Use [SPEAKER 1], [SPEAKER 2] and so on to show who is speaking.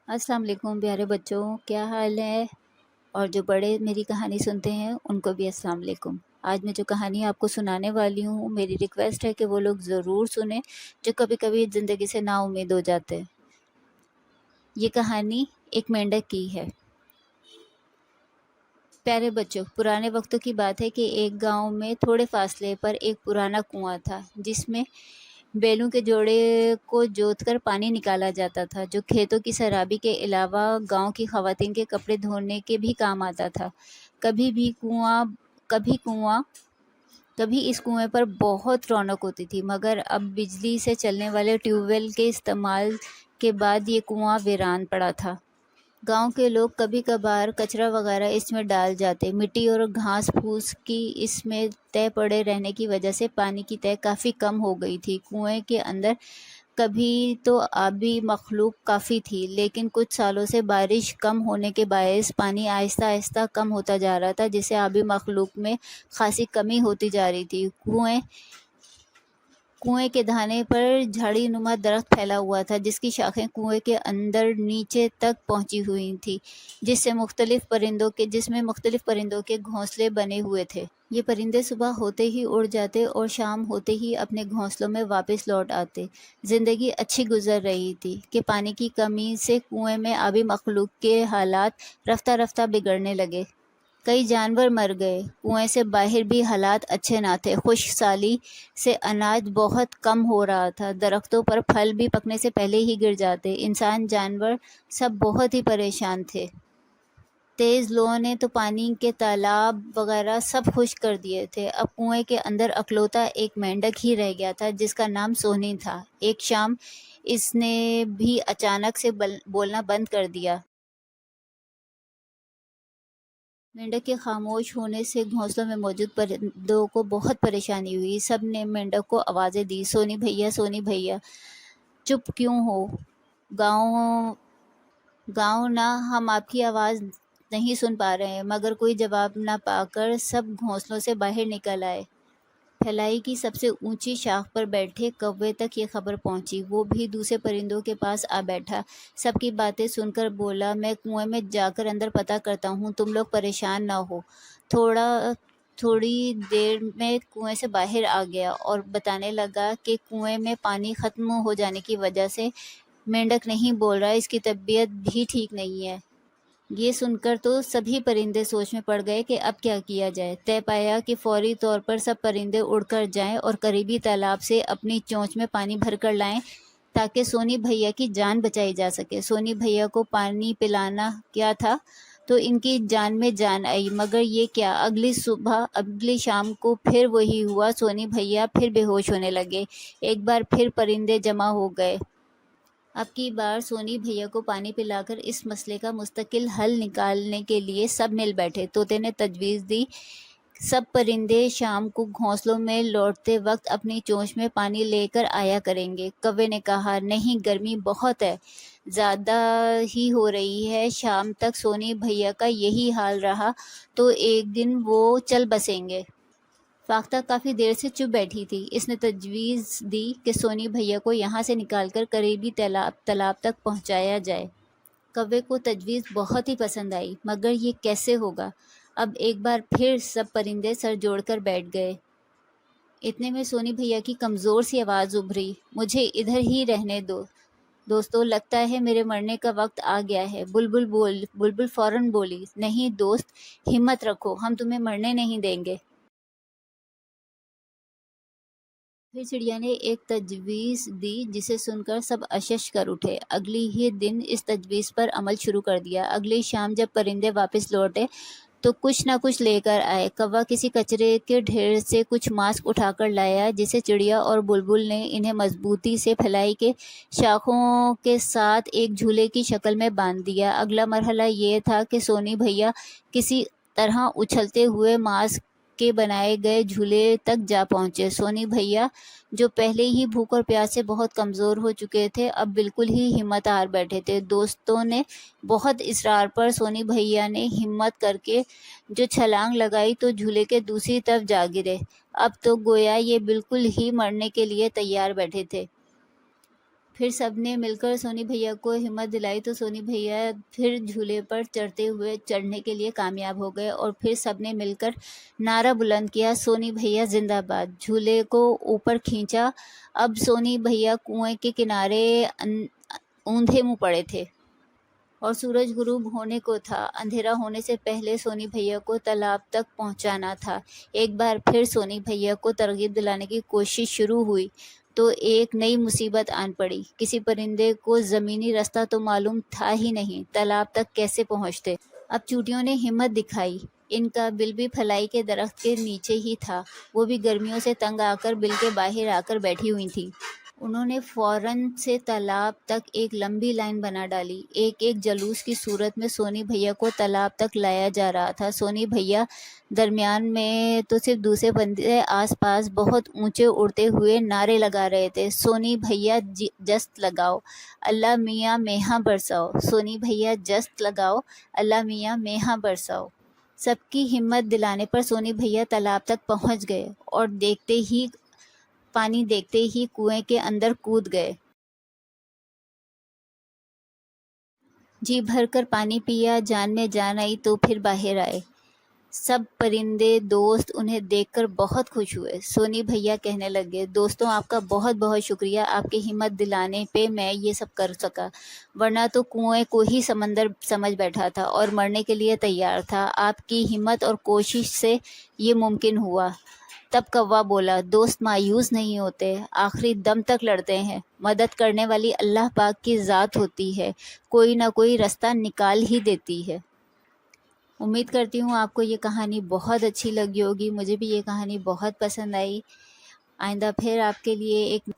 [SPEAKER 1] अस्सलाम वालेकुम प्यारे बच्चों, क्या हाल है। और जो बड़े मेरी कहानी सुनते हैं उनको भी अस्सलाम वालेकुम। आज मैं जो कहानी आपको सुनाने वाली हूँ, मेरी रिक्वेस्ट है कि वो लोग ज़रूर सुने जो कभी कभी ज़िंदगी से नाउम्मीद हो जाते हैं। ये कहानी एक मेंढक की है। प्यारे बच्चों, पुराने वक्तों की बात है कि एक गांव में थोड़े फासले पर एक पुराना कुआं था, जिसमें बैलों के जोड़े को जोतकर पानी निकाला जाता था, जो खेतों की सराबी के अलावा गांव की खवातीन के कपड़े धोने के भी काम आता था। कभी भी कुआं कभी कुआं कभी इस कुएं पर बहुत रौनक होती थी, मगर अब बिजली से चलने वाले ट्यूबवेल के इस्तेमाल के बाद ये कुआं वीरान पड़ा था। गांव के लोग कभी कभार कचरा वगैरह इसमें डाल जाते। मिट्टी और घास फूस की इसमें तय पड़े रहने की वजह से पानी की तय काफ़ी कम हो गई थी। कुएं के अंदर कभी तो आबी मखलूक काफ़ी थी, लेकिन कुछ सालों से बारिश कम होने के बायस पानी आहिस्ता आहिस्ता कम होता जा रहा था, जिससे आबी मखलूक में खासी कमी होती जा रही थी। कुएं के दाने पर झाड़ी नुमा दरख्त फैला हुआ था, जिसकी शाखें कुएं के अंदर नीचे तक पहुंची हुई थी, जिसमें मुख्तलिफ परिंदों के घोंसले बने हुए थे। ये परिंदे सुबह होते ही उड़ जाते और शाम होते ही अपने घोंसलों में वापस लौट आते। जिंदगी अच्छी गुजर रही थी कि पानी की कमी से कुएं में आबी मखलूक के हालात रफ्ता रफ्ता बिगड़ने लगे। कई जानवर मर गए। कुएं से बाहर भी हालात अच्छे ना थे। खुश्क साली से अनाज बहुत कम हो रहा था। दरख्तों पर फल भी पकने से पहले ही गिर जाते। इंसान जानवर सब बहुत ही परेशान थे। तेज लोगों ने तो पानी के तालाब वगैरह सब खुश्क कर दिए थे। अब कुएं के अंदर अकलौता एक मेंढक ही रह गया था, जिसका नाम सोनी था। एक शाम इसने भी अचानक से बोलना बंद कर दिया। मेंढक के खामोश होने से घोंसलों में मौजूद परिंदों को बहुत परेशानी हुई। सब ने मेंढक को आवाज़ें दी, सोनी भैया, सोनी भैया, चुप क्यों हो? गाँव गाँव ना, हम आपकी आवाज़ नहीं सुन पा रहे हैं। मगर कोई जवाब ना पाकर सब घोंसलों से बाहर निकल आए। फैलाई की सबसे ऊंची शाख पर बैठे कौवे तक ये खबर पहुंची। वो भी दूसरे परिंदों के पास आ बैठा। सबकी बातें सुनकर बोला, मैं कुएं में जाकर अंदर पता करता हूँ, तुम लोग परेशान ना हो। थोड़ी देर में कुएं से बाहर आ गया और बताने लगा कि कुएं में पानी खत्म हो जाने की वजह से मेंढक नहीं बोल रहा, इसकी तबीयत भी ठीक नहीं है। ये सुनकर तो सभी परिंदे सोच में पड़ गए कि अब क्या किया जाए। तय पाया कि फौरी तौर पर सब परिंदे उड़कर जाएं और करीबी तालाब से अपनी चोंच में पानी भरकर लाएं, ताकि सोनी भैया की जान बचाई जा सके। सोनी भैया को पानी पिलाना क्या था तो इनकी जान में जान आई, मगर ये क्या, अगली शाम को फिर वही हुआ। सोनी भैया फिर बेहोश होने लगे। एक बार फिर परिंदे जमा हो गए। अब की बार सोनी भैया को पानी पिलाकर इस मसले का मुस्तकिल हल निकालने के लिए सब मिल बैठे। तोते ने तजवीज़ दी, सब परिंदे शाम को घोंसलों में लौटते वक्त अपनी चोंच में पानी लेकर आया करेंगे। कौवे ने कहा, नहीं, गर्मी बहुत है, ज़्यादा ही हो रही है। शाम तक सोनी भैया का यही हाल रहा तो एक दिन वो चल बसेंगे। फाख्ता काफ़ी देर से चुप बैठी थी। इसने तजवीज़ दी कि सोनी भैया को यहाँ से निकालकर करीबी तालाब तक पहुँचाया जाए। कौवे को तजवीज़ बहुत ही पसंद आई, मगर ये कैसे होगा? अब एक बार फिर सब परिंदे सर जोड़कर बैठ गए। इतने में सोनी भैया की कमज़ोर सी आवाज़ उभरी, मुझे इधर ही रहने दो दोस्तों, लगता है मेरे मरने का वक्त आ गया है। बुलबुल फौरन बोली, नहीं दोस्त, हिम्मत रखो, हम तुम्हें मरने नहीं देंगे। फिर चिड़िया ने एक तजवीज़ दी, जिसे सुनकर सब अशश कर उठे। अगली ही दिन इस तजवीज़ पर अमल शुरू कर दिया। अगली शाम जब परिंदे वापस लौटे तो कुछ न कुछ लेकर आए। कौवा किसी कचरे के ढेर से कुछ मास्क उठाकर लाया, जिसे चिड़िया और बुलबुल ने इन्हें मजबूती से फैलाई के शाखों के साथ एक झूले की शक्ल में बांध दिया। अगला मरहला ये था कि सोनी भैया किसी तरह उछलते हुए मास्क के बनाए गए झूले तक जा पहुंचे। सोनी भैया, जो पहले ही भूख और प्यास से बहुत कमज़ोर हो चुके थे, अब बिल्कुल ही हिम्मत हार बैठे थे। दोस्तों ने बहुत इसरार पर सोनी भैया ने हिम्मत करके जो छलांग लगाई तो झूले के दूसरी तरफ जा गिरे। अब तो गोया ये बिल्कुल ही मरने के लिए तैयार बैठे थे। پھر سب نے مل کر سونی بھیا کو ہمت دلائی تو سونی بھیا پھر جھولے پر چڑھنے کے لیے کامیاب ہو گئے، اور پھر سب نے مل کر نعرہ بلند کیا، سونی بھیا زندہ باد۔ جھولے کو اوپر کھینچا۔ اب سونی بھیا کنویں کے کنارے اوندھے منہ پڑے تھے اور سورج غروب ہونے کو تھا۔ اندھیرا ہونے سے پہلے سونی بھیا کو تالاب تک پہنچانا تھا۔ ایک بار پھر سونی بھیا کو ترغیب دلانے کی کوشش شروع ہوئی تو ایک نئی مصیبت آن پڑی۔ کسی پرندے کو زمینی راستہ تو معلوم تھا ہی نہیں، تالاب تک کیسے پہنچتے؟ اب چوٹیوں نے ہمت دکھائی۔ ان کا بل بھی پھلائی کے درخت کے نیچے ہی تھا، وہ بھی گرمیوں سے تنگ آ کر بل کے باہر آ کر بیٹھی ہوئی تھی۔ انہوں نے فوراً سے تالاب تک ایک لمبی لائن بنا ڈالی۔ ایک ایک جلوس کی صورت میں سونی بھیا کو تالاب تک لایا جا رہا تھا۔ سونی بھیا درمیان میں تو صرف دوسرے پرندے آس پاس بہت اونچے اڑتے ہوئے نعرے لگا رہے تھے، سونی بھیا جست لگاؤ، اللہ میاں میہاں برساؤ، سونی بھیا جست لگاؤ، اللہ میاں میہاں برساؤ۔ سب کی ہمت دلانے پر سونی بھیا تالاب تک پہنچ گئے اور پانی دیکھتے ہی کنویں کے اندر کود گئے۔ جی بھر کر پانی پیا، جان میں جان آئی تو پھر باہر آئے۔ سب پرندے دوست انہیں دیکھ کر بہت خوش ہوئے۔ سونی بھیا کہنے لگے، دوستوں آپ کا بہت بہت شکریہ، آپ کے ہمت دلانے پہ میں یہ سب کر سکا، ورنہ تو کنویں کو ہی سمندر سمجھ بیٹھا تھا اور مرنے کے لیے تیار تھا۔ آپ کی ہمت اور کوشش سے یہ ممکن ہوا۔ تب کوا بولا، دوست مایوس نہیں ہوتے، آخری دم تک لڑتے ہیں، مدد کرنے والی اللہ پاک کی ذات ہوتی ہے، کوئی نہ کوئی راستہ نکال ہی دیتی ہے۔ امید کرتی ہوں آپ کو یہ کہانی بہت اچھی لگی ہوگی، مجھے بھی یہ کہانی بہت پسند آئی۔ آئندہ پھر آپ کے لیے ایک